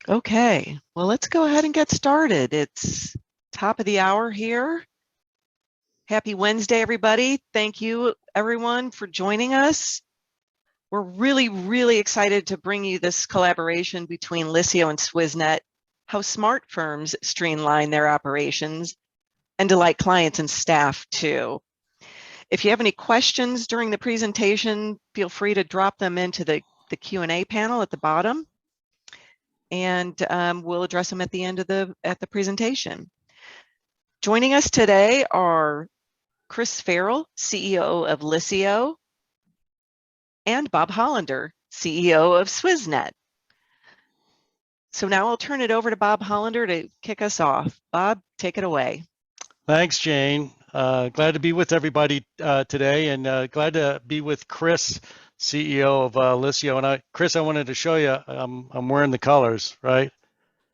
Okay, well, let's go ahead and get started. It's top of the hour here. Happy Wednesday, everybody. Thank you, everyone, for joining us. We're really excited to bring you this collaboration between Liscio and Swizznet, how smart firms streamline their operations and delight clients and staff too. If you have any questions during the presentation, feel free to drop them into the Q&A panel at the bottom, and we'll address them at the end of the presentation. Joining us today are Chris Farrell, CEO of Liscio, and Bob Hollander, CEO of Swizznet. So now I'll turn it over to Bob Hollander to kick us off. Bob, take it away. Thanks, Jane. Glad to be with everybody today, and glad to be with Chris, CEO of Liscio. And Chris, I wanted to show you, I'm wearing the colors, right?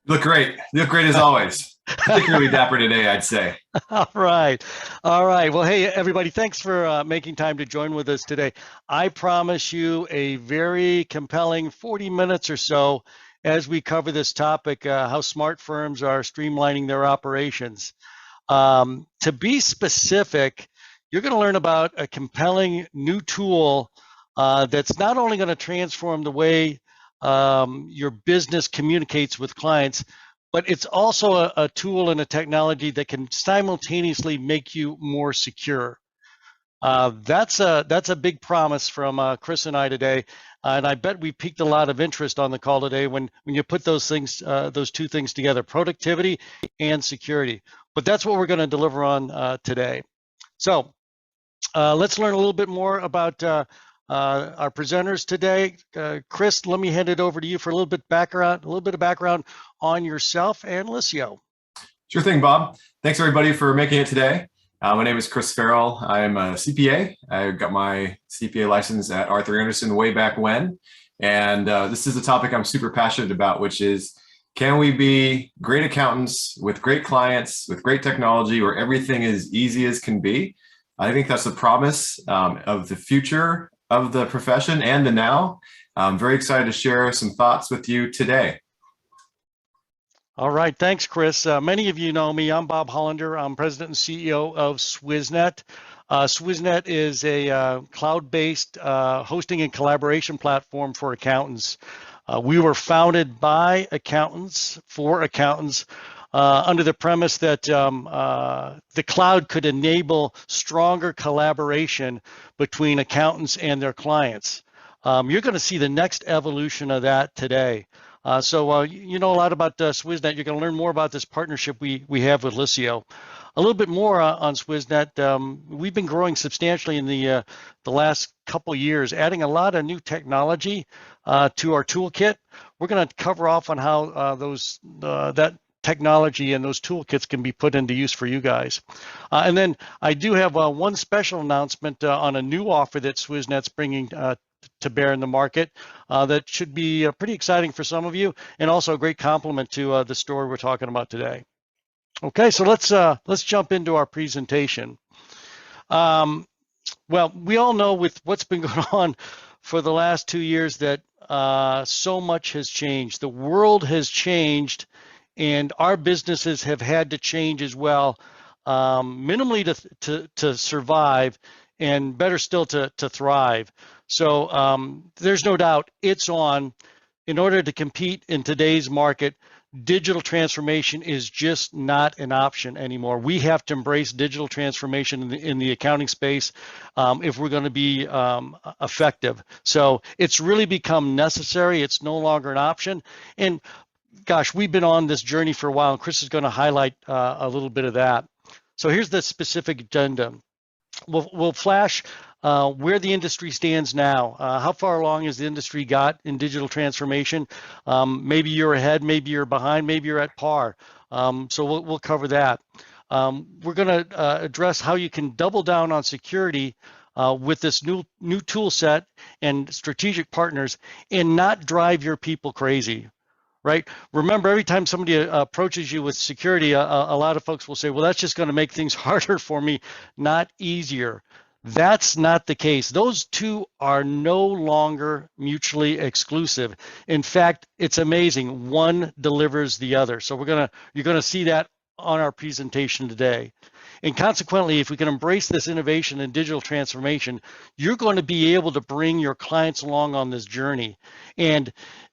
You look great. You look great as always. Particularly dapper today, I'd say. All right. Well, hey, everybody, thanks for making time to join with us today. I promise you a very compelling 40 minutes or so as we cover this topic, how smart firms are streamlining their operations. To be specific, you're going to learn about a compelling new tool that's not only going to transform the way your business communicates with clients, but it's also a tool and a technology that can simultaneously make you more secure. That's a big promise from Chris and I today, and I bet we piqued a lot of interest on the call today when you put those two things together, productivity and security. But that's what we're going to deliver on today. So let's learn a little bit more about our presenters today. Chris, let me hand it over to you for a little bit of background on yourself and Liscio. Sure thing, Bob. Thanks everybody for making it today. My name is Chris Farrell. I'm a CPA. I got my CPA license at Arthur Andersen way back when. And this is a topic I'm super passionate about, which is, can we be great accountants with great clients, with great technology, where everything is easy as can be? I think that's the promise of the future of the profession and the now. I'm very excited to share some thoughts with you today. All right, thanks, Chris. Many of you know me. I'm Bob Hollander. I'm president and CEO of Swizznet. Swizznet is a cloud-based hosting and collaboration platform for accountants. We were founded by accountants for accountants under the premise that the cloud could enable stronger collaboration between accountants and their clients. You're going to see the next evolution of that today. So you know a lot about Swizznet. You're going to learn more about this partnership we have with Liscio. A little bit more on Swizznet. We've been growing substantially in the last couple years, adding a lot of new technology to our toolkit. We're going to cover off on how that technology and those toolkits can be put into use for you guys. And then I do have one special announcement on a new offer that Swiznet's bringing to bear in the market that should be pretty exciting for some of you, and also a great complement to the story we're talking about today. Okay, so let's jump into our presentation. Well, we all know with what's been going on for the last 2 years that so much has changed. The world has changed, and our businesses have had to change as well, minimally to survive, and better still to thrive. So there's no doubt it's on. In order to compete in today's market, digital transformation is just not an option anymore. We have to embrace digital transformation in the accounting space if we're going to be effective. So it's really become necessary. It's no longer an option. And gosh, we've been on this journey for a while, and Chris is going to highlight a little bit of that. So here's the specific agenda. We'll flash where the industry stands now. How far along has the industry got in digital transformation? Maybe you're ahead, maybe you're behind, maybe you're at par. So we'll cover that. We're going to address how you can double down on security with this new tool set and strategic partners and not drive your people crazy. Right? Remember, every time somebody approaches you with security, a lot of folks will say, well, that's just going to make things harder for me, not easier. That's not the case. Those two are no longer mutually exclusive. In fact, it's amazing. One delivers the other. So you're gonna see that on our presentation today. And consequently, if we can embrace this innovation and digital transformation, you're going to be able to bring your clients along on this journey. And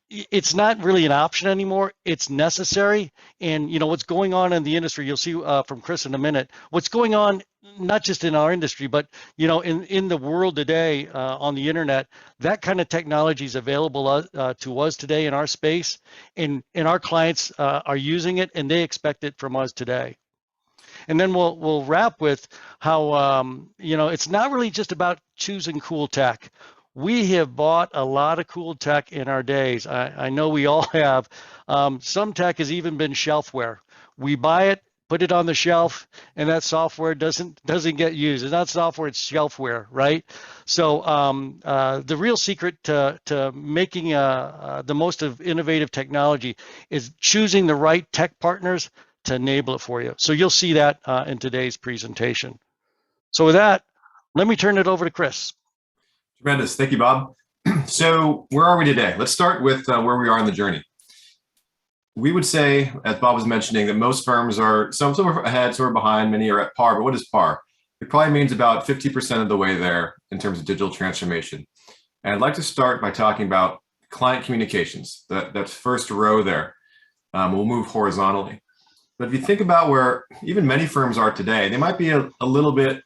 it's not really an option anymore. It's necessary. And what's going on in the industry, you'll see from Chris in a minute, what's going on not just in our industry, but in the world today on the internet, that kind of technology is available to us today in our space, and our clients are using it, and they expect it from us today. And then we'll wrap with how it's not really just about choosing cool tech. We have bought a lot of cool tech in our days. I know we all have. Some tech has even been shelfware. We buy it, put it on the shelf, and that software doesn't get used. It's not software, it's shelfware, right? So the real secret to making the most of innovative technology is choosing the right tech partners to enable it for you. So you'll see that in today's presentation. So with that, let me turn it over to Chris. Tremendous. Thank you, Bob. So where are we today? Let's start with where we are in the journey. We would say, as Bob was mentioning, that most firms are some are ahead, some are behind, many are at par. But what is par? It probably means about 50% of the way there in terms of digital transformation. And I'd like to start by talking about client communications, that first row there. We'll move horizontally. But if you think about where even many firms are today, they might be a little bit,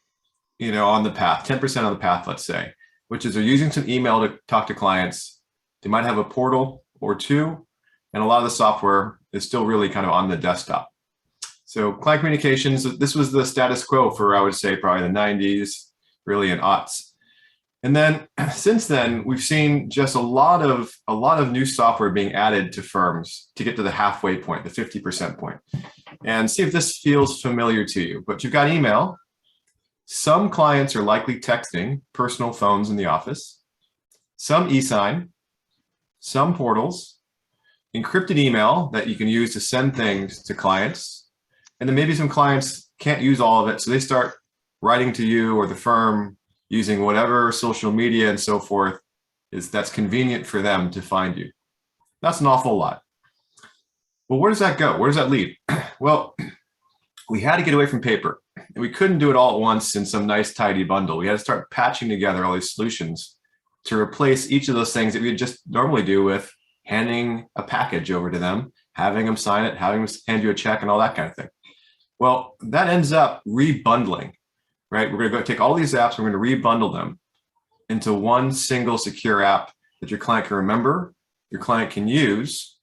on the path, 10% on the path, let's say, which is they're using some email to talk to clients. They might have a portal or two, and a lot of the software is still really kind of on the desktop. So client communications, this was the status quo for, I would say, probably the 90s, really in aughts. And then since then, we've seen just a lot of new software being added to firms to get to the halfway point, the 50% point. And see if this feels familiar to you. But you've got email. Some clients are likely texting personal phones in the office, some e-sign, some portals, encrypted email that you can use to send things to clients. And then maybe some clients can't use all of it, so they start writing to you or the firm using whatever social media and so forth that's convenient for them to find you. That's an awful lot. Well, where does that go? Where does that lead? Well, we had to get away from paper, and we couldn't do it all at once in some nice tidy bundle. We had to start patching together all these solutions to replace each of those things that we would just normally do with handing a package over to them, having them sign it, having them hand you a check and all that kind of thing. Well, that ends up rebundling, right? We're going to go take all these apps, we're going to rebundle them into one single secure app that your client can remember, your client can use,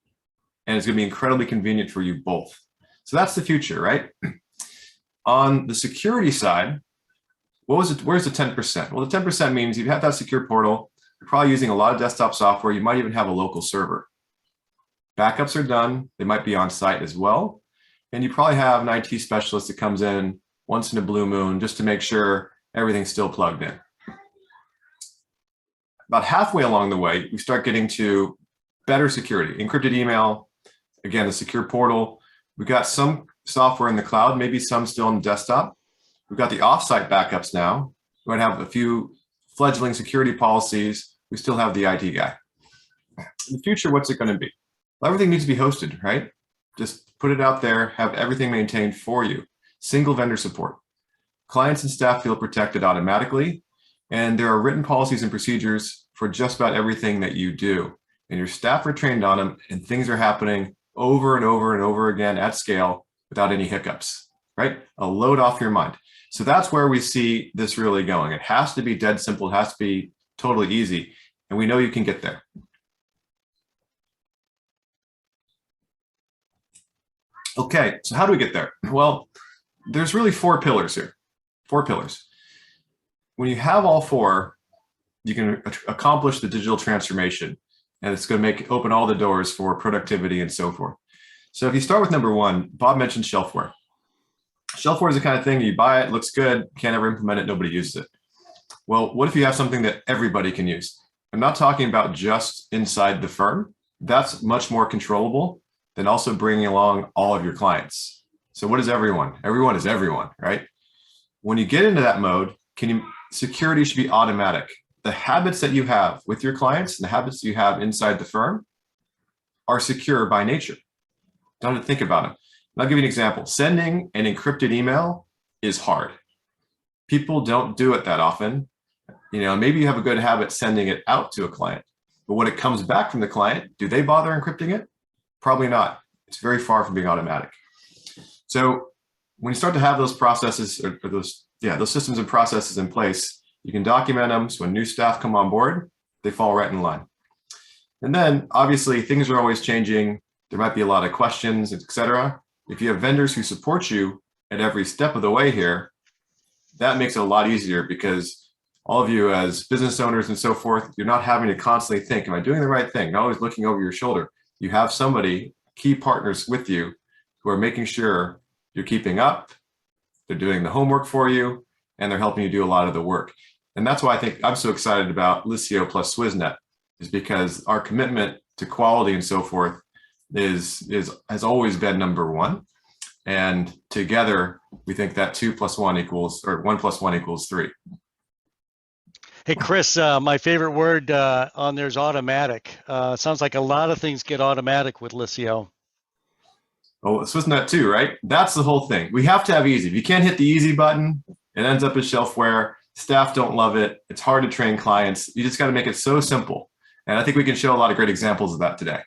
and it's going to be incredibly convenient for you both. So that's the future, right? On the security side, where's the 10%? Well, the 10% means you have that secure portal, you're probably using a lot of desktop software, you might even have a local server. Backups are done, they might be on site as well. And you probably have an IT specialist that comes in once in a blue moon just to make sure everything's still plugged in. About halfway along the way, we start getting to better security, encrypted email, again, a secure portal. We've got some software in the cloud, maybe some still on the desktop. We've got the offsite backups now. We might have a few fledgling security policies. We still have the IT guy. In the future, what's it going to be? Well, everything needs to be hosted, right? Just put it out there, have everything maintained for you. Single vendor support. Clients and staff feel protected automatically, and there are written policies and procedures for just about everything that you do. And your staff are trained on them, and things are happening over and over and over again at scale without any hiccups, right? A load off your mind. So that's where we see this really going. It has to be dead simple. It has to be totally easy. And we know you can get there. Okay, so how do we get there? Well, there's really 4 pillars here. 4 pillars. When you have all 4, you can accomplish the digital transformation, and it's going to open all the doors for productivity and so forth. So if you start with number 1, Bob mentioned shelfware. Shelfware is the kind of thing you buy it, looks good, can't ever implement it, nobody uses it. Well, what if you have something that everybody can use? I'm not talking about just inside the firm. That's much more controllable than also bringing along all of your clients. So what is everyone? Everyone is everyone, right? When you get into that mode, can you security should be automatic. The habits that you have with your clients and the habits you have inside the firm are secure by nature. Don't have to think about them. I'll give you an example. Sending an encrypted email is hard. People don't do it that often. Maybe you have a good habit sending it out to a client, but when it comes back from the client, do they bother encrypting it? Probably not. It's very far from being automatic. So when you start to have those processes or those systems and processes in place, you can document them so when new staff come on board, they fall right in line. And then obviously things are always changing. There might be a lot of questions, etc. If you have vendors who support you at every step of the way here, that makes it a lot easier because all of you as business owners and so forth, you're not having to constantly think, am I doing the right thing? You're always looking over your shoulder. You have somebody, key partners with you who are making sure you're keeping up, they're doing the homework for you, and they're helping you do a lot of the work. And that's why I think I'm so excited about Liscio plus Swissnet, is because our commitment to quality and so forth has always been number one. And together, we think that 2 + 1 equals, or 1 + 1 equals 3. Hey, Chris, my favorite word on there is automatic. Sounds like a lot of things get automatic with Liscio. Oh, Swissnet too, right? That's the whole thing. We have to have easy. If you can't hit the easy button, it ends up as shelfware. Staff don't love it. It's hard to train clients. You just got to make it so simple. And I think we can show a lot of great examples of that today.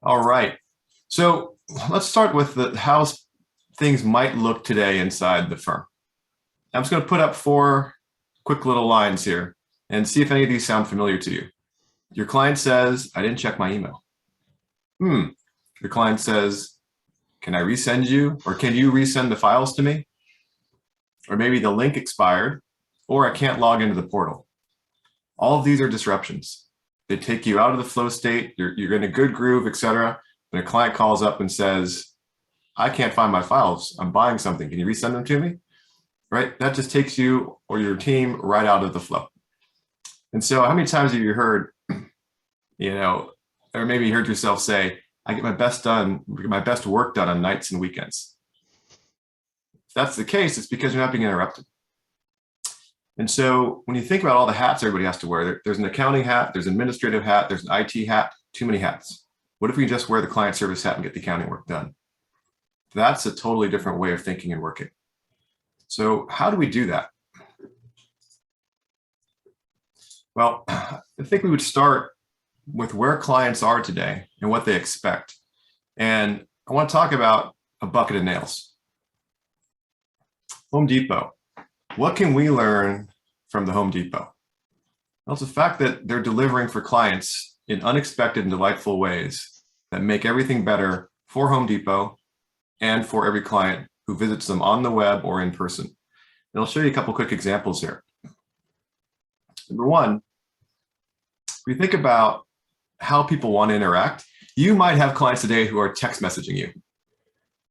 All right. So let's start with how things might look today inside the firm. I'm just going to put up 4 quick little lines here and see if any of these sound familiar to you. Your client says, I didn't check my email. Your client says, can I resend you, or can you resend the files to me? Or maybe the link expired, or I can't log into the portal. All of these are disruptions. They take you out of the flow state. You're in a good groove, etc. When a client calls up and says, I can't find my files. I'm buying something. Can you resend them to me? Right? That just takes you or your team right out of the flow. And so how many times have you heard, or maybe you heard yourself say, I get my best work done on nights and weekends. If that's the case, it's because you're not being interrupted. And so when you think about all the hats everybody has to wear, there's an accounting hat, there's an administrative hat, there's an IT hat, too many hats. What if we just wear the client service hat and get the accounting work done? That's a totally different way of thinking and working. So how do we do that? Well, I think we would start with where clients are today and what they expect. And I want to talk about a bucket of nails. Home Depot. What can we learn from the Home Depot? Well, it's the fact that they're delivering for clients in unexpected and delightful ways that make everything better for Home Depot and for every client who visits them on the web or in person. And I'll show you a couple quick examples here. Number one, we think about how people want to interact. You might have clients today who are text messaging you.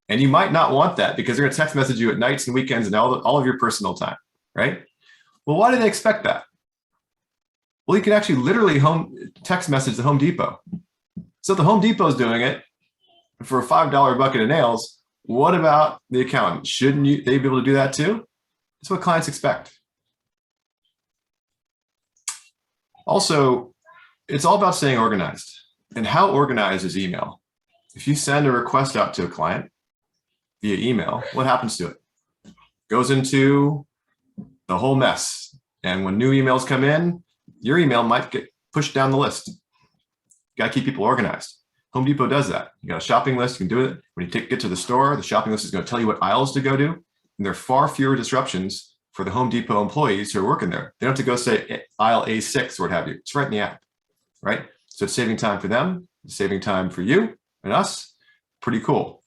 And you might not want that because they're going to text message you at nights and weekends and all of your personal time, right? Well, why do they expect that? Well, you can actually literally text message the Home Depot. So if the Home Depot is doing it for a $5 bucket of nails, what about the accountant? Shouldn't they be able to do that too? That's what clients expect. Also, it's all about staying organized. And how organized is email? If you send a request out to a client via email, what happens to it? Goes into the whole mess. And when new emails come in, your email might get pushed down the list. You got to keep people organized. Home Depot does that. You got a shopping list, you can do it. When you get to the store, the shopping list is going to tell you what aisles to go to. And there are far fewer disruptions for the Home Depot employees who are working there. They don't have to go say aisle A6 or what have you. It's right in the app, right? So it's saving time for them, it's saving time for you and us. Pretty cool.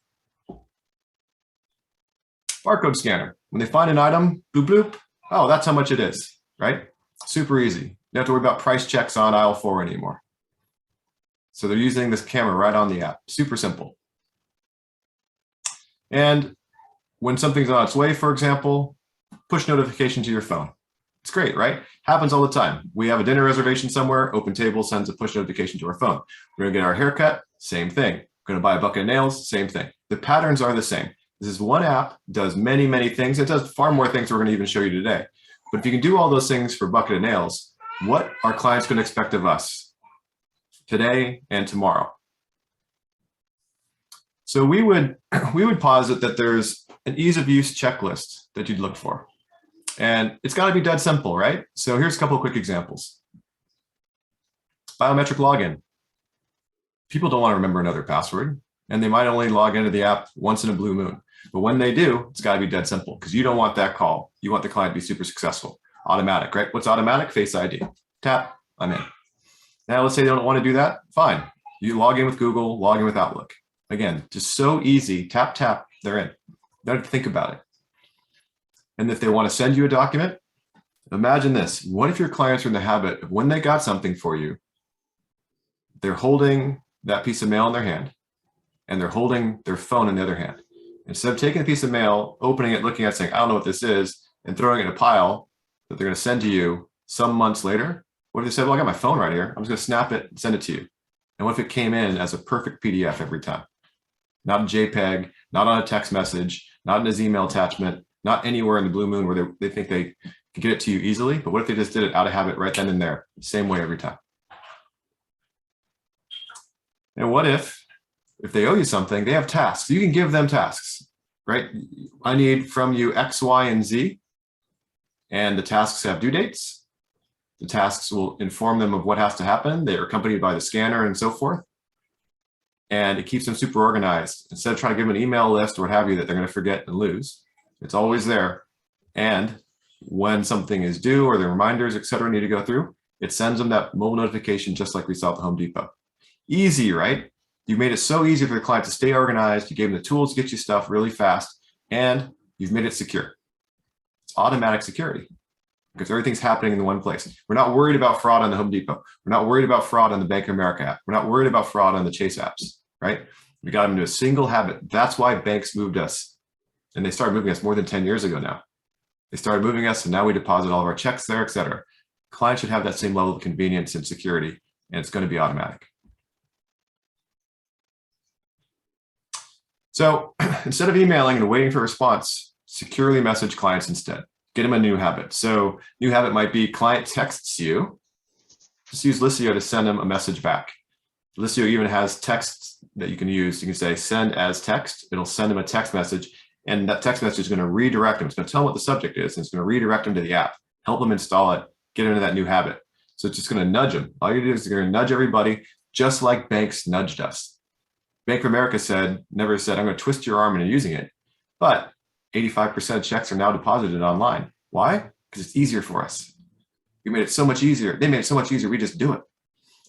Barcode scanner. When they find an item, bloop, bloop. Oh, that's how much it is, right? Super easy. You don't have to worry about price checks on aisle 4 anymore. So they're using this camera right on the app. Super simple. And when something's on its way, for example, push notification to your phone. It's great, right? Happens all the time. We have a dinner reservation somewhere, Open Table sends a push notification to our phone. We're gonna get our haircut, same thing. We're gonna buy a bucket of nails, same thing. The patterns are the same. This is one app, does many, many things. It does far more things we're going to even show you today. But if you can do all those things for Bucket of Nails, what are clients going to expect of us today and tomorrow? So we would posit that there's an ease of use checklist that you'd look for. And it's got to be dead simple, right? So here's a couple of quick examples. Biometric login. People don't want to remember another password, and they might only log into the app once in a blue moon. But when they do, it's got to be dead simple, because you don't want that call. You want the client to be super successful. Automatic, right? What's automatic? Face ID. Tap, I'm in. Now, let's say they don't want to do that. Fine. You log in with Google, log in with Outlook. Again, just so easy. Tap, tap, they're in. Don't have to think about it. And if they want to send you a document, imagine this. What if your clients are in the habit of when they got something for you, they're holding that piece of mail in their hand, and they're holding their phone in the other hand. Instead of taking a piece of mail, opening it, looking at it, saying, I don't know what this is, and throwing it in a pile that they're going to send to you some months later, what if they said, well, I got my phone right here. I'm just going to snap it and send it to you. And what if it came in as a perfect PDF every time? Not a JPEG, not on a text message, not in his email attachment, not anywhere in the blue moon where they think they can get it to you easily. But what if they just did it out of habit right then and there, same way every time? And what if they owe you something, they have tasks. You can give them tasks, right? I need from you X, Y, and Z, and the tasks have due dates. The tasks will inform them of what has to happen. They are accompanied by the scanner and so forth. And it keeps them super organized. Instead of trying to give them an email list or what have you that they're going to forget and lose, it's always there. And when something is due or the reminders, et cetera, need to go through, it sends them that mobile notification just like we saw at the Home Depot. Easy, right? You made it so easy for the client to stay organized. You gave them the tools to get you stuff really fast, and you've made it secure. It's automatic security because everything's happening in the one place. We're not worried about fraud on the Home Depot. We're not worried about fraud on the Bank of America app. We're not worried about fraud on the Chase apps, right? We got them into a single habit. That's why banks moved us. And they started moving us more than 10 years ago now. They started moving us, and now we deposit all of our checks there, et cetera. Clients should have that same level of convenience and security, and it's going to be automatic. So instead of emailing and waiting for a response, securely message clients instead. Get them a new habit. So new habit might be client texts you. Just use Liscio to send them a message back. Liscio even has texts that you can use. You can say send as text. It'll send them a text message, and that text message is going to redirect them. It's going to tell them what the subject is, and it's going to redirect them to the app, help them install it, get into that new habit. So it's just going to nudge them. All you do is you're going to nudge everybody, just like banks nudged us. Bank of America never said, I'm going to twist your arm into using it. But 85% of checks are now deposited online. Why? Because it's easier for us. We made it so much easier. They made it so much easier. We just do it.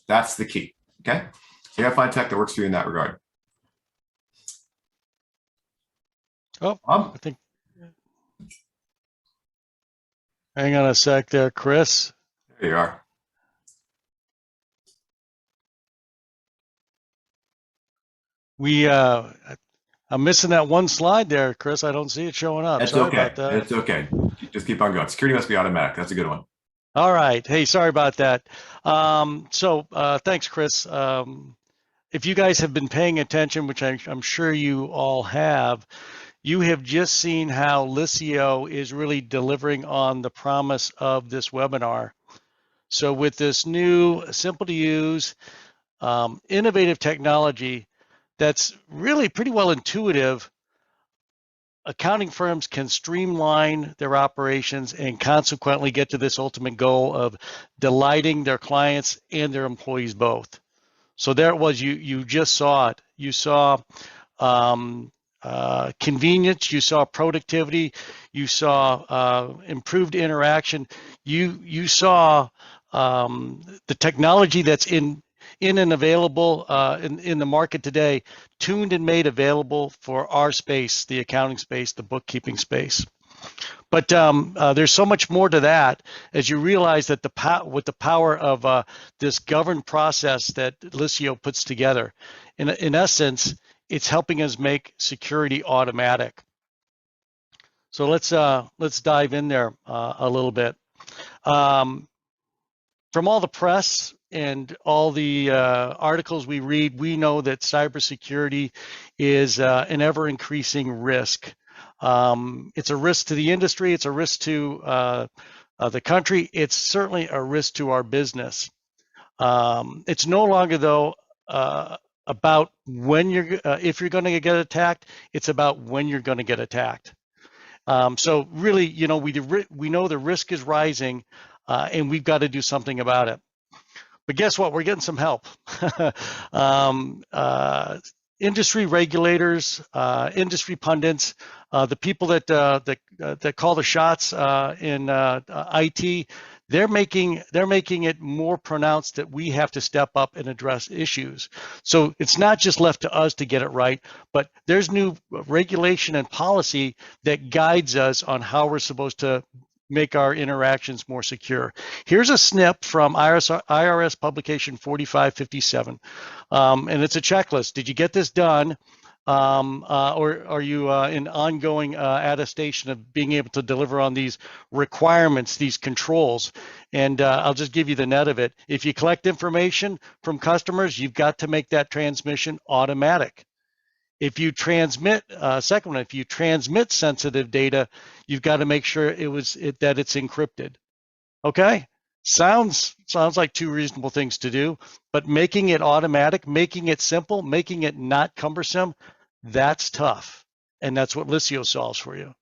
That's the key. Okay. So you got to find tech that works for you in that regard. Oh, I think. Hang on a sec there, Chris. There you are. I'm missing that one slide there, Chris. I don't see it showing up. It's Sorry okay. about that. It's okay. Just keep on going. Security must be automatic. That's a good one. All right. Hey, sorry about that. Thanks, Chris. If you guys have been paying attention, which I'm sure you all have, you have just seen how Liscio is really delivering on the promise of this webinar. So with this new, simple to use, innovative technology that's really pretty well intuitive, accounting firms can streamline their operations and consequently get to this ultimate goal of delighting their clients and their employees both. So there it was, you just saw it. You saw convenience, you saw productivity, you saw improved interaction, you saw the technology that's in and available in the market today, tuned and made available for our space, the accounting space, the bookkeeping space. But there's so much more to that as you realize that with the power of this governed process that Liscio puts together, in essence, it's helping us make security automatic. So let's dive in there a little bit. From all the press and all the articles we read, we know that cybersecurity is an ever increasing risk. It's a risk to the industry. It's a risk to the country. It's certainly a risk to our business. It's no longer, though, about when if you're going to get attacked. It's about when you're going to get attacked. So really, you know, we know the risk is rising, and we've got to do something about it. But guess what? We're getting some help. Industry regulators, industry pundits, the people that call the shots in IT, they're making it more pronounced that we have to step up and address issues. So it's not just left to us to get it right, but there's new regulation and policy that guides us on how we're supposed to make our interactions more secure. Here's a snip from IRS publication 4557, and it's a checklist. Did you get this done? Or are you in ongoing attestation of being able to deliver on these requirements, these controls? And I'll just give you the net of it. If you collect information from customers, you've got to make that transmission automatic. If you transmit, second one, if you transmit sensitive data, you've got to make sure that it's encrypted. Okay, sounds like two reasonable things to do, but making it automatic, making it simple, making it not cumbersome, that's tough, and that's what Liscio solves for you.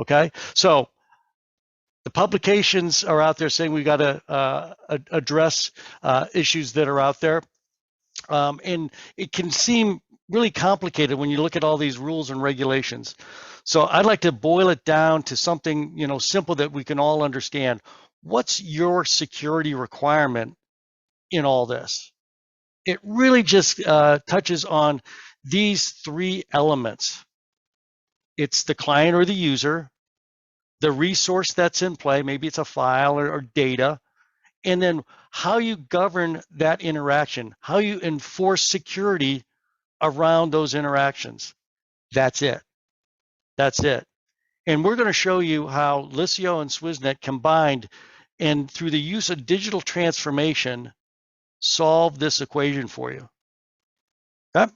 Okay, so the publications are out there saying we got to address issues that are out there, and it can seem really complicated when you look at all these rules and regulations. So I'd like to boil it down to something, you know, simple that we can all understand. What's your security requirement in all this? It really just touches on these three elements. It's the client or the user, the resource that's in play, maybe it's a file or data, and then how you govern that interaction, how you enforce security around those interactions. That's it. That's it. And we're going to show you how Liscio and Swissnet combined and through the use of digital transformation solve this equation for you. Okay?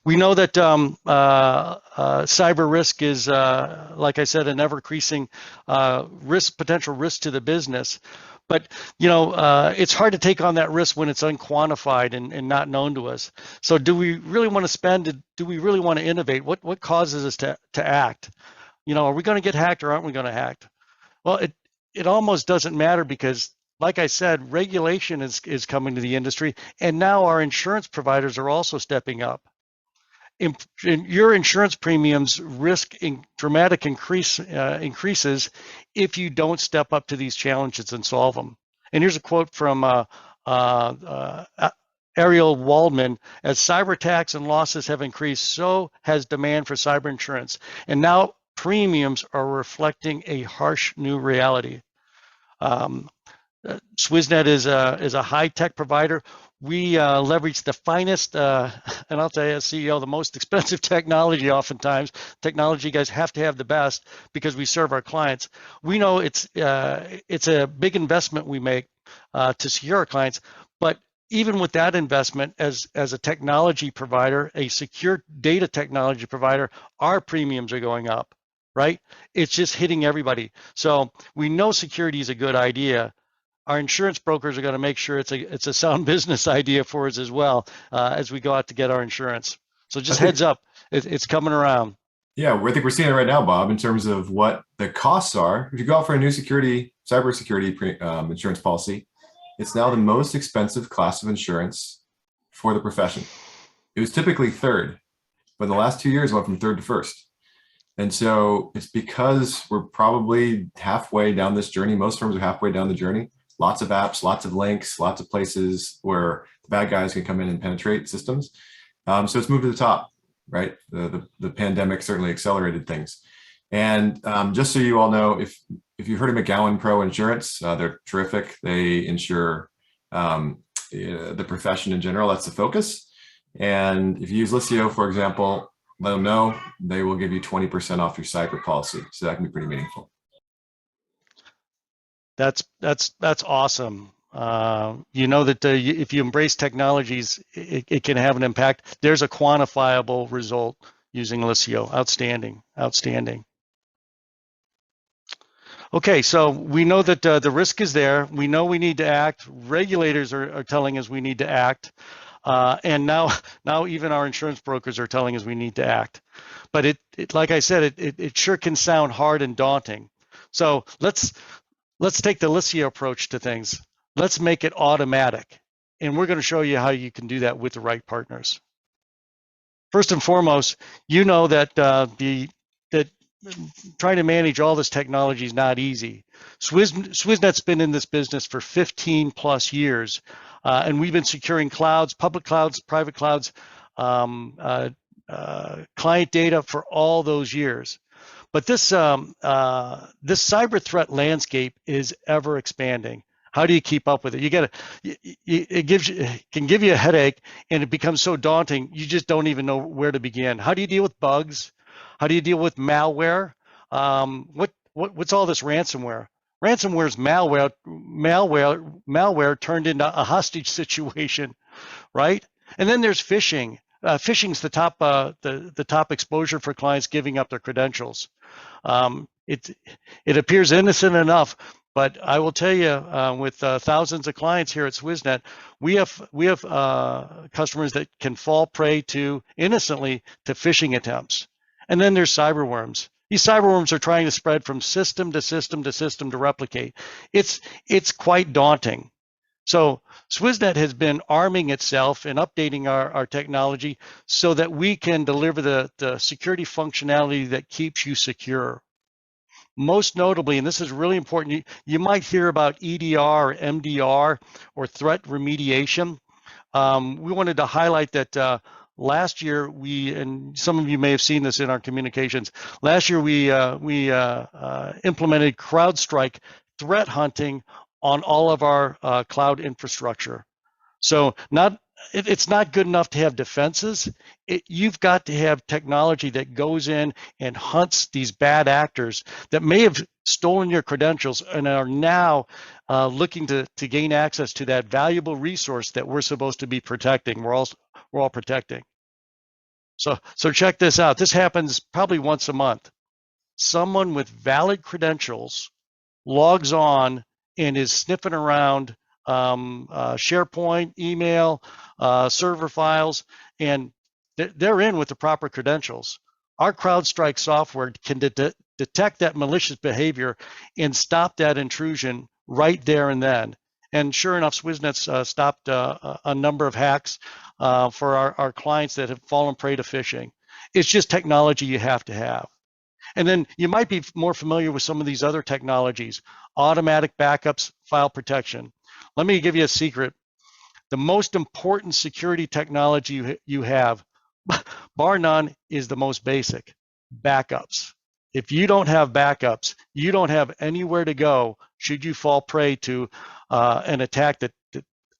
We know that cyber risk is, like I said, an ever-increasing potential risk to the business. But you know, it's hard to take on that risk when it's unquantified and not known to us. So, do we really want to spend? Do we really want to innovate? What causes us to act? You know, are we going to get hacked or aren't we going to hack? Well, it almost doesn't matter because, like I said, regulation is coming to the industry, and now our insurance providers are also stepping up. In your insurance premiums risk dramatic increases if you don't step up to these challenges and solve them. And here's a quote from Ariel Waldman: as cyber attacks and losses have increased, so has demand for cyber insurance. And now premiums are reflecting a harsh new reality. Swizznet is a high-tech provider. We leverage the finest, and I'll tell you, as CEO, the most expensive technology oftentimes. Technology guys have to have the best because we serve our clients. We know it's a big investment we make to secure our clients, but even with that investment, as a technology provider, a secure data technology provider, our premiums are going up, right? It's just hitting everybody. So we know security is a good idea. Our insurance brokers are going to make sure it's a sound business idea for us as well as we go out to get our insurance. So just heads up, it's coming around. Yeah, I think we're seeing it right now, Bob, in terms of what the costs are. If you go out for a new cybersecurity insurance policy, it's now the most expensive class of insurance for the profession. It was typically third, but in the last 2 years, it went from third to first. And so it's because we're probably halfway down this journey. Most firms are halfway down the journey. Lots of apps, lots of links, lots of places where the bad guys can come in and penetrate systems. So it's moved to the top, right? The pandemic certainly accelerated things. And just so you all know, if you've heard of McGowan Pro Insurance, they're terrific. They insure the profession in general. That's the focus. And if you use Liscio, for example, let them know. They will give you 20% off your cyber policy. So that can be pretty meaningful. That's awesome. You know that if you embrace technologies, it can have an impact. There's a quantifiable result using Liscio. Outstanding, outstanding. Okay, so we know that the risk is there. We know we need to act. Regulators are telling us we need to act. And now even our insurance brokers are telling us we need to act. But it like I said, it sure can sound hard and daunting. So let's take the Liscio approach to things. Let's make it automatic. And we're going to show you how you can do that with the right partners. First and foremost, you know that that trying to manage all this technology is not easy. Swiznet's been in this business for 15 plus years, and we've been securing clouds, public clouds, private clouds, client data for all those years. But this cyber threat landscape is ever expanding. How do you keep up with it? It can give you a headache, and it becomes so daunting you just don't even know where to begin. How do you deal with bugs? How do you deal with malware? What's all this ransomware? Ransomware is malware turned into a hostage situation, right? And then there's phishing. Phishing's the top exposure for clients giving up their credentials. It appears innocent enough, but I will tell you, with thousands of clients here at Swizznet, we have customers that can fall prey to innocently to phishing attempts. And then there's cyberworms. These cyberworms are trying to spread from system to system to system to replicate. It's quite daunting. So Swizznet has been arming itself and updating our technology so that we can deliver the security functionality that keeps you secure. Most notably, and this is really important, you might hear about EDR or MDR or threat remediation. We wanted to highlight that last year and some of you may have seen this in our communications, last year we implemented CrowdStrike threat hunting on all of our cloud infrastructure. So it's not good enough to have defenses. You've got to have technology that goes in and hunts these bad actors that may have stolen your credentials and are now looking to gain access to that valuable resource that we're supposed to be protecting. We're all protecting. So check this out. This happens probably once a month. Someone with valid credentials logs on and is sniffing around SharePoint, email, server files, and they're in with the proper credentials. Our CrowdStrike software can detect that malicious behavior and stop that intrusion right there and then. And sure enough, Swiznet's stopped a number of hacks for our clients that have fallen prey to phishing. It's just technology you have to have. And then you might be more familiar with some of these other technologies, automatic backups, file protection. Let me give you a secret. The most important security technology you have, bar none, is the most basic, backups. If you don't have backups, you don't have anywhere to go should you fall prey to an attack that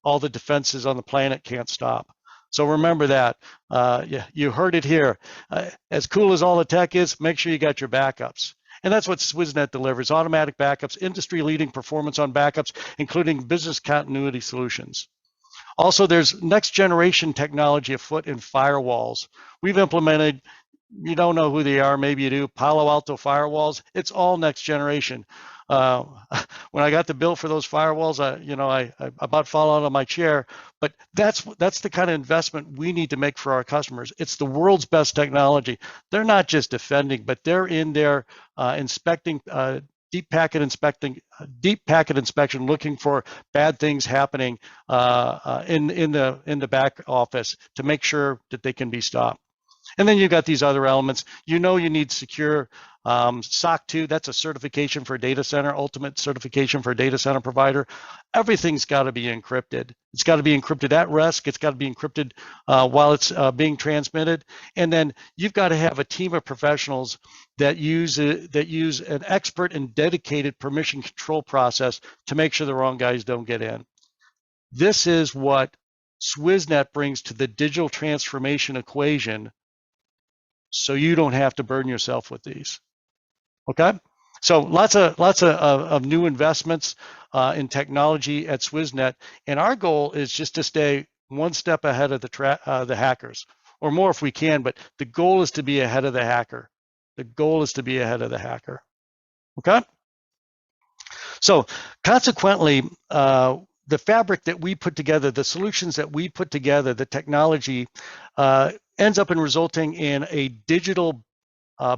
all the defenses on the planet can't stop. So remember that. You heard it here. As cool as all the tech is, make sure you got your backups. And that's what Swizznet delivers, automatic backups, industry-leading performance on backups, including business continuity solutions. Also, there's next-generation technology afoot in firewalls. We've implemented, you don't know who they are, maybe you do, Palo Alto firewalls. It's all next generation. When I got the bill for those firewalls, I about fell out of my chair. But that's the kind of investment we need to make for our customers. It's the world's best technology. They're not just defending, but they're in there inspecting, deep packet inspection, looking for bad things happening in the back office to make sure that they can be stopped. And then you got these other elements. You need secure SOC 2, that's a certification for a data center, ultimate certification for a data center provider. Everything's got to be encrypted. It's got to be encrypted at rest. It's got to be encrypted while it's being transmitted. And then you've got to have a team of professionals that use an expert and dedicated permission control process to make sure the wrong guys don't get in. This is what Swizznet brings to the digital transformation equation, so you don't have to burden yourself with these. Okay, So lots of new investments in technology at Swizznet, and our goal is just to stay one step ahead of the hackers, or more if we can. But the goal is to be ahead of the hacker. The goal is to be ahead of the hacker. Okay. So consequently, the fabric that we put together, the solutions that we put together, the technology ends up in resulting in a digital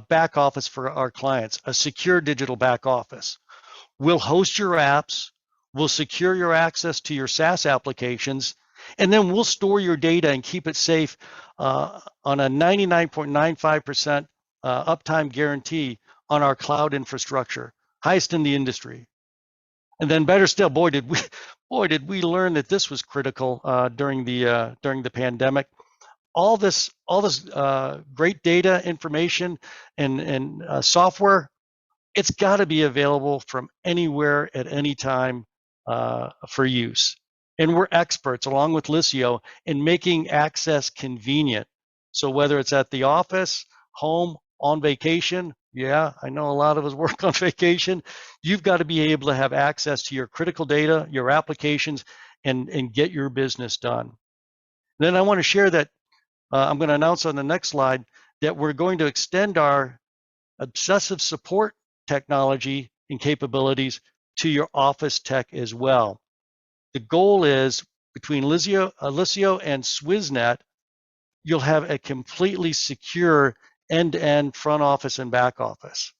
back office for our clients, a secure digital back office. We'll host your apps, we'll secure your access to your SaaS applications, and then we'll store your data and keep it safe on a 99.95% uptime guarantee on our cloud infrastructure, highest in the industry. And then better still, boy, did we learn that this was critical during the pandemic. All this great data, information, and software, it's got to be available from anywhere at any time for use. And we're experts, along with Liscio, in making access convenient. So whether it's at the office, home, on vacation, yeah, I know a lot of us work on vacation, you've got to be able to have access to your critical data, your applications, and get your business done. Then I want to share that I'm going to announce on the next slide that we're going to extend our obsessive support technology and capabilities to your office tech as well. The goal is between Liscio and Swizznet, you'll have a completely secure end-to-end front office and back office,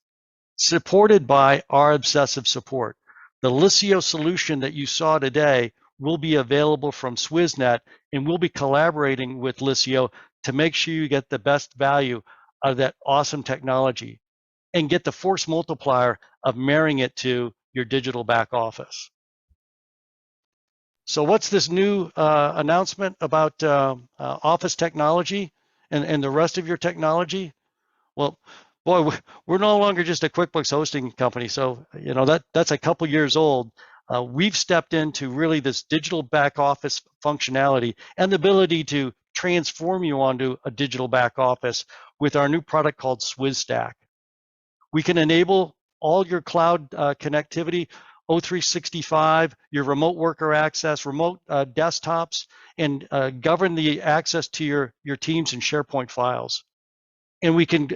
supported by our obsessive support. The Liscio solution that you saw today will be available from Swizznet, and we'll be collaborating with Liscio to make sure you get the best value out of that awesome technology and get the force multiplier of marrying it to your digital back office. So what's this new announcement about office technology and the rest of your technology? Well, boy, we're no longer just a QuickBooks hosting company. So, you know, that's a couple years old. We've stepped into really this digital back office functionality and the ability to transform you onto a digital back office with our new product called Swisstack. We can enable all your cloud connectivity, O365, your remote worker access, remote desktops, and govern the access to your Teams and SharePoint files. And we can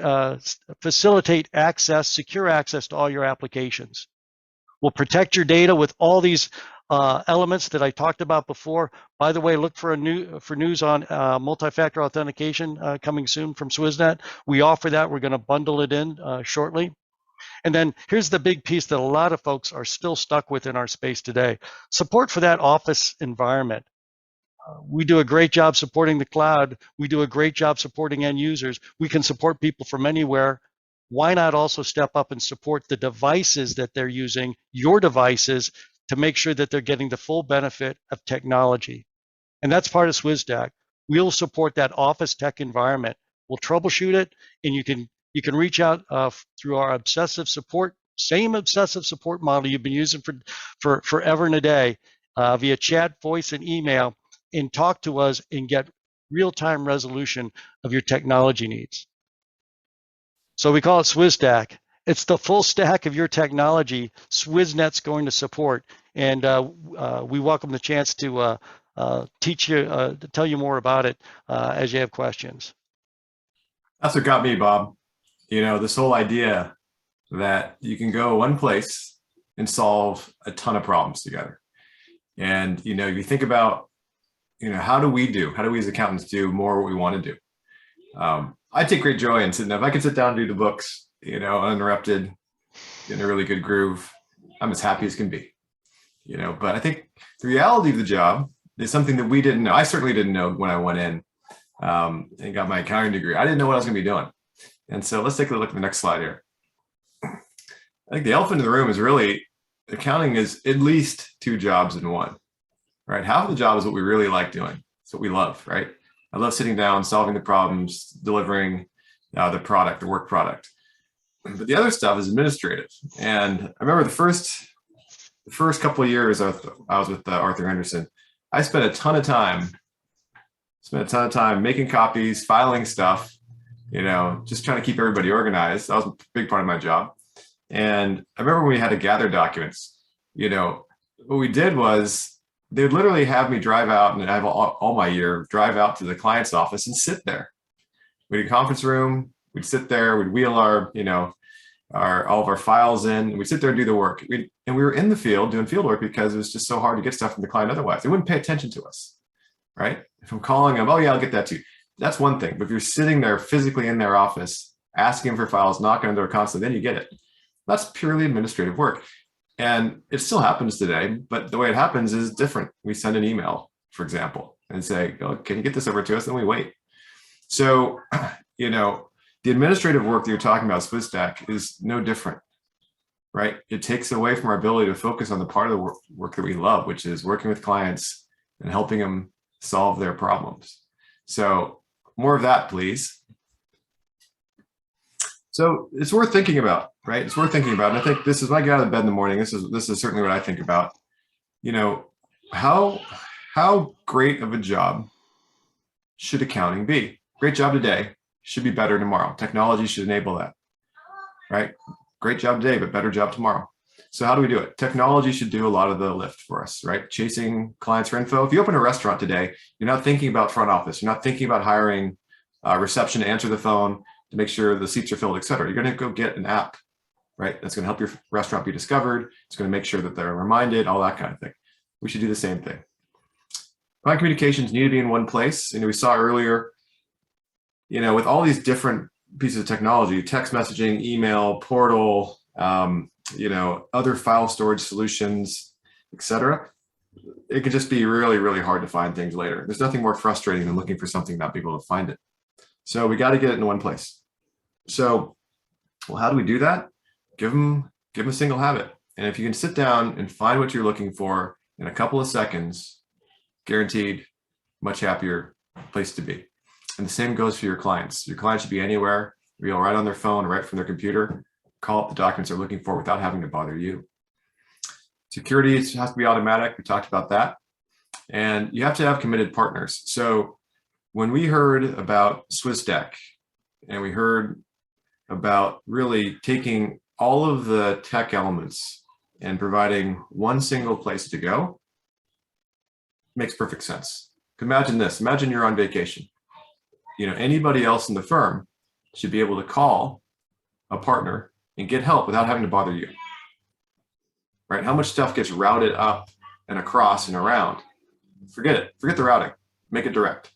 facilitate access, secure access to all your applications. We'll protect your data with all these elements that I talked about before. By the way, look for news on multi-factor authentication coming soon from Swizznet. We offer that. We're going to bundle it in shortly. And then here's the big piece that a lot of folks are still stuck with in our space today: support for that office environment. We do a great job supporting the cloud. We do a great job supporting end users. We can support people from anywhere. Why not also step up and support the devices that they're using, your devices, to make sure that they're getting the full benefit of technology? And that's part of Swisstack. We'll support that office tech environment. We'll troubleshoot it, and you can reach out through our obsessive support, same obsessive support model you've been using for forever and a day, via chat, voice, and email, and talk to us and get real-time resolution of your technology needs. So we call it Swisstack. It's the full stack of your technology Swiznet's going to support, and we welcome the chance to teach you, to tell you more about it as you have questions. That's what got me, Bob. You know, this whole idea that you can go one place and solve a ton of problems together. And, you know, you think about, you know, how do we as accountants do more what we want to do? I take great joy in sitting down. If I can sit down and do the books, you know, uninterrupted, in a really good groove, I'm as happy as can be, you know. But I think the reality of the job is something that we didn't know. I certainly didn't know when I went in and got my accounting degree. I didn't know what I was going to be doing. And so let's take a look at the next slide here. I think the elephant in the room is really accounting is at least two jobs in one, right? Half of the job is what we really like doing. It's what we love, right? I love sitting down, solving the problems, delivering the product, the work product. But the other stuff is administrative. And I remember the first couple of years I was with Arthur Henderson, I spent a ton of time making copies, filing stuff, you know, just trying to keep everybody organized. That was a big part of my job. And I remember when we had to gather documents, what we did was they would literally have me drive out, and I have all my year, drive out to the client's office and sit there. We had a conference room, we'd sit there, we'd wheel our, all of our files in, and we'd sit there and do the work. And we were in the field doing field work because it was just so hard to get stuff from the client otherwise. They wouldn't pay attention to us, right? If I'm calling them, oh yeah, I'll get that too. That's one thing. But if you're sitting there physically in their office, asking for files, knocking on their door constantly, then you get it. That's purely administrative work. And it still happens today, but the way it happens is different. We send an email, for example, and say, oh, can you get this over to us? Then we wait. So, the administrative work that you're talking about, Swisstack, is no different, right? It takes away from our ability to focus on the part of the work that we love, which is working with clients and helping them solve their problems. So more of that, please. So it's worth thinking about, right? It's worth thinking about. And I think this is when I get out of bed in the morning, this is certainly what I think about. How great of a job should accounting be? Great job today should be better tomorrow. Technology should enable that, right? Great job today, but better job tomorrow. So how do we do it? Technology should do a lot of the lift for us, right? Chasing clients for info. If you open a restaurant today, you're not thinking about front office. You're not thinking about hiring reception to answer the phone, to make sure the seats are filled, et cetera. You're going to go get an app, right? That's going to help your restaurant be discovered. It's going to make sure that they're reminded, all that kind of thing. We should do the same thing. Client communications need to be in one place. We saw earlier, with all these different pieces of technology, text messaging, email, portal, other file storage solutions, et cetera, it can just be really, really hard to find things later. There's nothing more frustrating than looking for something, not being able to find it. So we got to get it in one place. So, well, how do we do that? Give them a single habit. And if you can sit down and find what you're looking for in a couple of seconds, guaranteed, much happier place to be. And the same goes for your clients. Your clients should be anywhere, right on their phone, right from their computer, call up the documents they're looking for without having to bother you. Security has to be automatic. We talked about that. And you have to have committed partners. So when we heard about Swisstack, and we heard about really taking all of the tech elements and providing one single place to go, makes perfect sense. Imagine this. Imagine you're on vacation. Anybody else in the firm should be able to call a partner and get help without having to bother you, right? How much stuff gets routed up and across and around? Forget it. Forget the routing. Make it direct.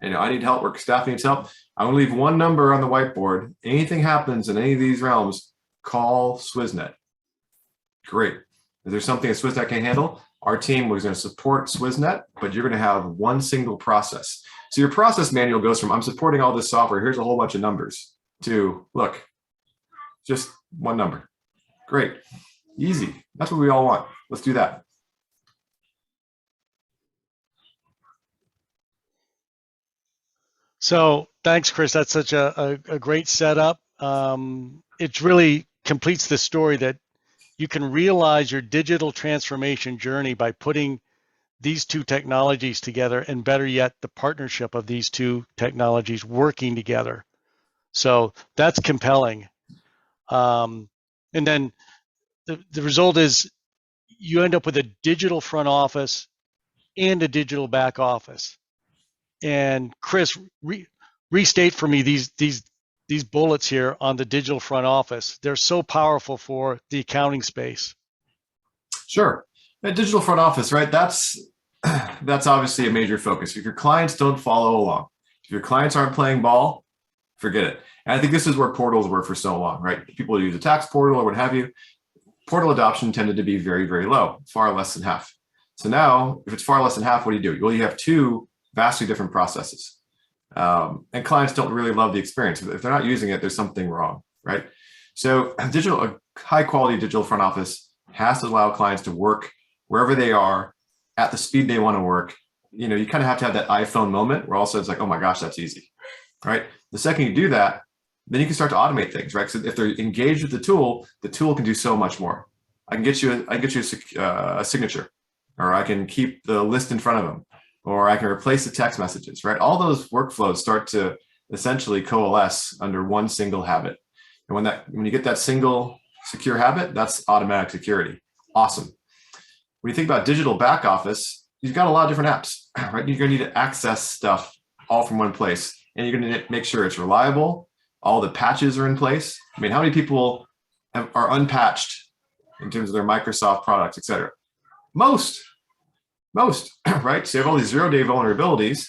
I need help, or staff needs help. I'm going to leave one number on the whiteboard. Anything happens in any of these realms, call Swissnet. Great. If there's something that Swisstack can't handle, our team was going to support Swissnet, but you're going to have one single process. So your process manual goes from, I'm supporting all this software, here's a whole bunch of numbers, to, look, just one number. Great. Easy. That's what we all want. Let's do that. So thanks, Chris. That's such a great setup. It really completes the story that you can realize your digital transformation journey by putting these two technologies together, and better yet, the partnership of these two technologies working together. So that's compelling. And then the result is you end up with a digital front office and a digital back office. And Chris, restate for me these bullets here on the digital front office. They're so powerful for the accounting space. Sure. A digital front office, right? That's obviously a major focus. If your clients don't follow along, if your clients aren't playing ball, forget it. And I think this is where portals were for so long, right? People use a tax portal or what have you. Portal adoption tended to be very, very low, far less than half. So now, if it's far less than half, what do? Well, you have two vastly different processes. And clients don't really love the experience. If they're not using it, there's something wrong, right? So a high quality digital front office has to allow clients to work wherever they are at the speed they want to work. You kind of have to have that iPhone moment where also it's like, oh my gosh, that's easy, right? The second you do that, then you can start to automate things, right? So if they're engaged with the tool can do so much more. I can get you a signature, or I can keep the list in front of them, or I can replace the text messages, right? All those workflows start to essentially coalesce under one single habit. And when you get that single secure habit, that's automatic security. Awesome. When you think about digital back office, you've got a lot of different apps, right? You're going to need to access stuff all from one place, and you're going to make sure it's reliable. All the patches are in place. I mean, how many people are unpatched in terms of their Microsoft products, et cetera? Most, right? So you have all these 0-day vulnerabilities,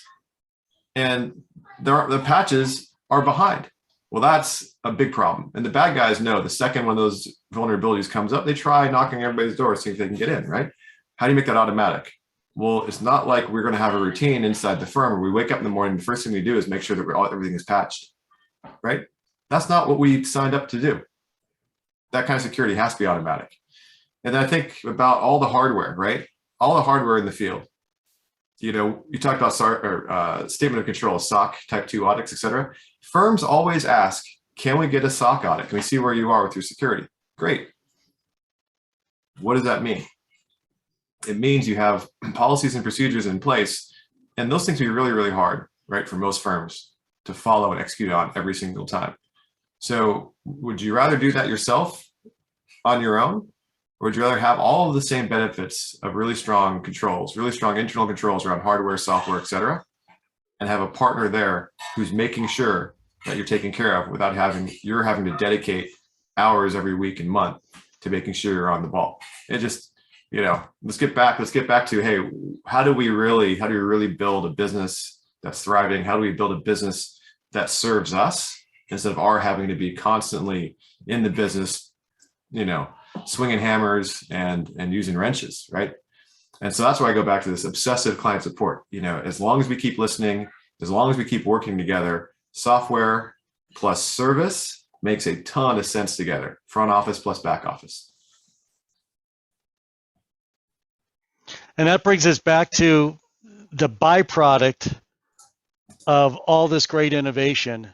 and the patches are behind. Well, that's a big problem. And the bad guys know the second one of those vulnerabilities comes up, they try knocking everybody's door, see if they can get in, right? How do you make that automatic? Well, it's not like we're going to have a routine inside the firm where we wake up in the morning, the first thing we do is make sure that everything is patched, right? That's not what we signed up to do. That kind of security has to be automatic. And I think about all the hardware, right? All the hardware in the field. You know, you talked about statement of control, SOC, type 2 audits, et cetera. Firms always ask, can we get a SOC audit? Can we see where you are with your security? Great. What does that mean? It means you have policies and procedures in place, and those things can be really, really hard, right, for most firms to follow and execute on every single time. So would you rather do that yourself on your own? Or would you rather have all of the same benefits of really strong controls, really strong internal controls around hardware, software, et cetera, and have a partner there who's making sure that you're taken care of without having to dedicate hours every week and month to making sure you're on the ball? It just, you know, let's get back to, hey, how do we really build a business that's thriving? How do we build a business that serves us instead of our having to be constantly in the business, you know, swinging hammers and using wrenches, right? And so that's why I go back to this obsessive client support. You know, as long as we keep listening, as long as we keep working together, software plus service makes a ton of sense together. Front office plus back office. And that brings us back to the byproduct of all this great innovation,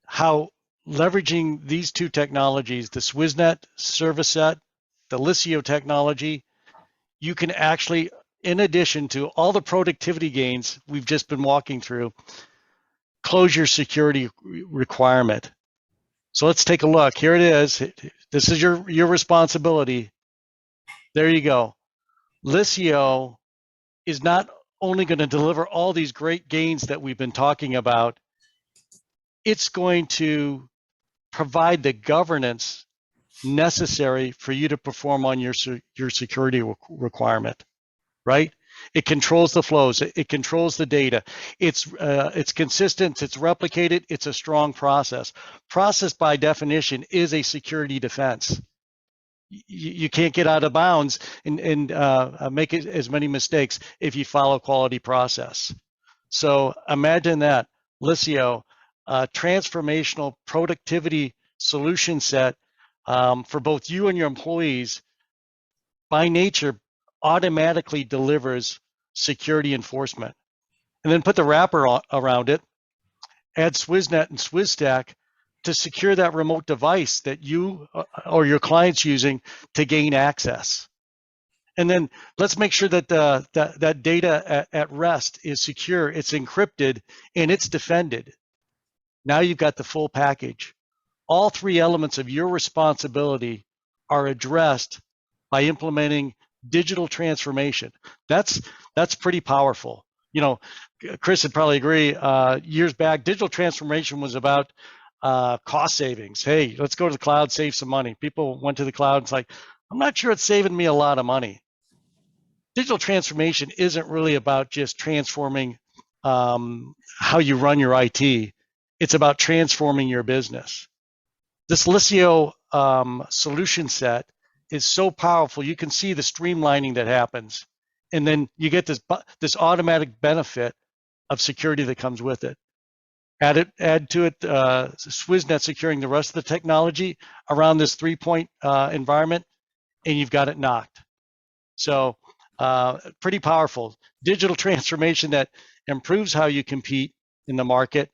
how leveraging these two technologies, the Swizznet service set, the Liscio technology, you can actually, in addition to all the productivity gains we've just been walking through, close your security requirement. So let's take a look. Here it is. This is your responsibility. There you go. Liscio is not only going to deliver all these great gains that we've been talking about, it's going to provide the governance necessary for you to perform on your security requirement, right? It controls the flows, it controls the data. It's consistent, it's replicated, it's a strong process. Process by definition is a security defense. You can't get out of bounds and make as many mistakes if you follow quality process. So imagine that, Liscio, transformational productivity solution set for both you and your employees, by nature, automatically delivers security enforcement. And then put the wrapper around it, add Swizznet and Swisstack to secure that remote device that you or your client's using to gain access. And then let's make sure that that data at rest is secure, it's encrypted, and it's defended. Now you've got the full package. All three elements of your responsibility are addressed by implementing digital transformation. That's pretty powerful. You know, Chris would probably agree, years back, digital transformation was about cost savings. Hey, let's go to the cloud, save some money. People went to the cloud, it's like, I'm not sure it's saving me a lot of money. Digital transformation isn't really about just transforming how you run your IT. It's about transforming your business. This Liscio solution set is so powerful. You can see the streamlining that happens, and then you get this automatic benefit of security that comes with it. Add to it Swizznet securing the rest of the technology around this 3-point environment, and you've got it knocked. So pretty powerful. Digital transformation that improves how you compete in the market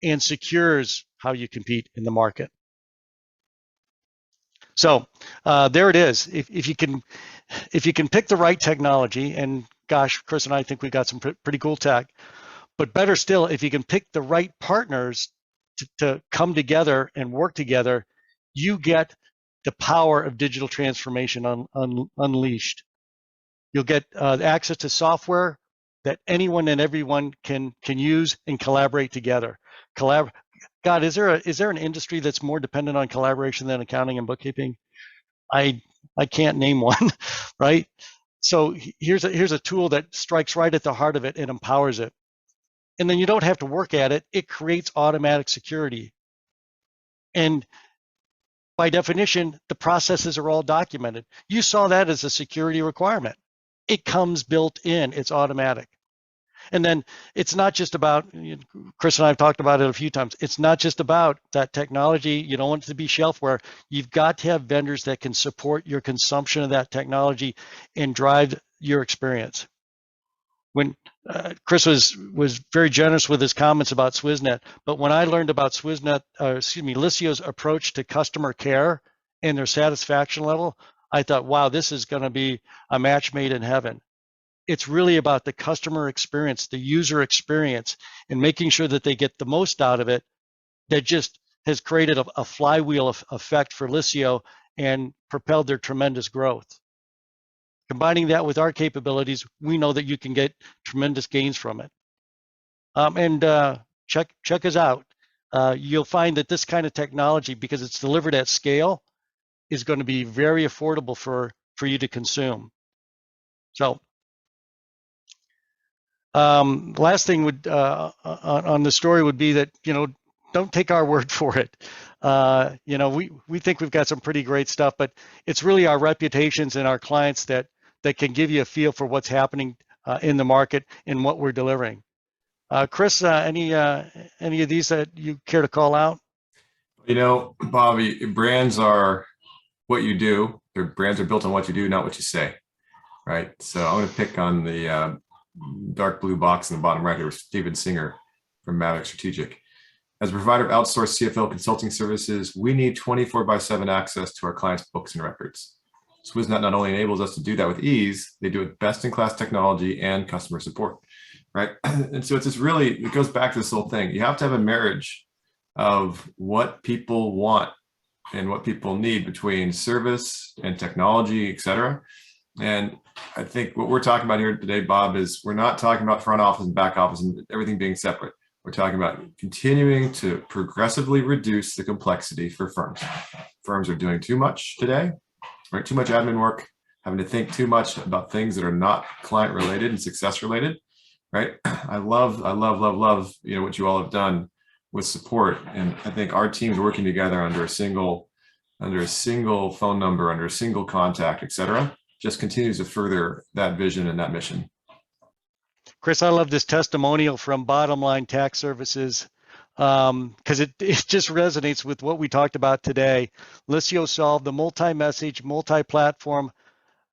and secures how you compete in the market. So there it is. If you can pick the right technology, and gosh, Chris and I think we've got some pretty cool tech, but better still, if you can pick the right partners to come together and work together, you get the power of digital transformation unleashed. You'll get access to software that anyone and everyone can use and collaborate together. God, is there an industry that's more dependent on collaboration than accounting and bookkeeping? I can't name one, right? So here's a tool that strikes right at the heart of it and empowers it. And then you don't have to work at it. It creates automatic security. And by definition, the processes are all documented. You saw that as a security requirement. It comes built in, it's automatic. And then it's not just about, Chris and I have talked about it a few times, it's not just about that technology. You don't want it to be shelfware. You've got to have vendors that can support your consumption of that technology and drive your experience. When Chris was very generous with his comments about Swissnet, but when I learned about Liscio's approach to customer care and their satisfaction level, I thought, wow, this is going to be a match made in heaven. It's really about the customer experience, the user experience, and making sure that they get the most out of it. That just has created a flywheel effect for Liscio and propelled their tremendous growth. Combining that with our capabilities, we know that you can get tremendous gains from it. Check us out. You'll find that this kind of technology, because it's delivered at scale, is going to be very affordable for you to consume. So last thing would on the story would be that, don't take our word for it. We think we've got some pretty great stuff, but it's really our reputations and our clients that can give you a feel for what's happening in the market and what we're delivering. Chris, any of these that you care to call out? Bobby, brands are what you do. Their brands are built on what you do, not what you say, right? So I'm going to pick on the dark blue box in the bottom right here with Steven Singer from Mavic Strategic. As a provider of outsourced CFO consulting services, we need 24/7 access to our clients' books and records. Swizznet not only enables us to do that with ease, they do it best-in-class technology and customer support, right? And so it goes back to this whole thing. You have to have a marriage of what people want and what people need between service and technology, et cetera. And I think what we're talking about here today, Bob, is we're not talking about front office and back office and everything being separate. We're talking about continuing to progressively reduce the complexity for firms. Firms are doing too much today, right? Too much admin work, having to think too much about things that are not client related and success related, right? I love, what you all have done with support. And I think our teams working together under a single phone number, under a single contact, et cetera, just continues to further that vision and that mission. Chris, I love this testimonial from Bottom Line Tax Services because it just resonates with what we talked about today. Liscio solved the multi-message, multi-platform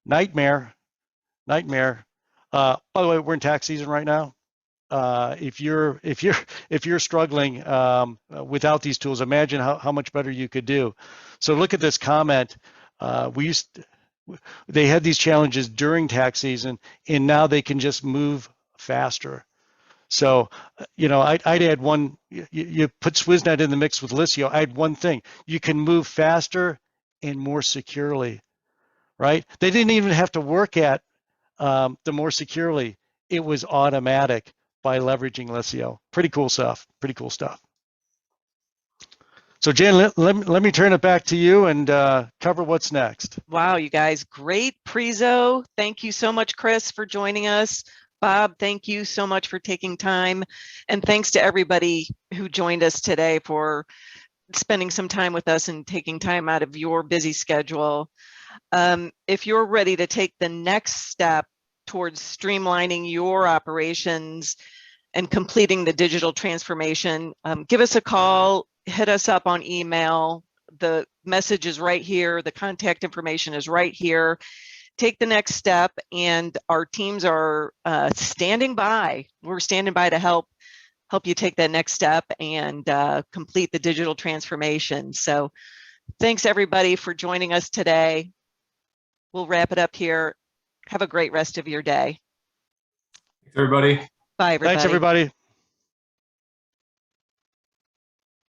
nightmare. By the way, we're in tax season right now. If you're struggling without these tools, imagine how much better you could do. So look at this comment. They had these challenges during tax season, and now they can just move faster. So, I'd add one. You put Swizznet in the mix with Liscio. I'd add one thing: you can move faster and more securely, right? They didn't even have to work at the more securely. It was automatic by leveraging Liscio. Pretty cool stuff. So Jen, let me turn it back to you and cover what's next. Wow, you guys, great prezo. Thank you so much, Chris, for joining us. Bob, thank you so much for taking time. And thanks to everybody who joined us today for spending some time with us and taking time out of your busy schedule. If you're ready to take the next step towards streamlining your operations and completing the digital transformation, give us a call, hit us up on email. The message is right here. The contact information is right here. Take the next step, and our teams are standing by. We're standing by to help you take that next step and complete the digital transformation. So thanks everybody for joining us today. We'll wrap it up here. Have a great rest of your day. Thanks, everybody. Bye, everybody. Thanks, everybody.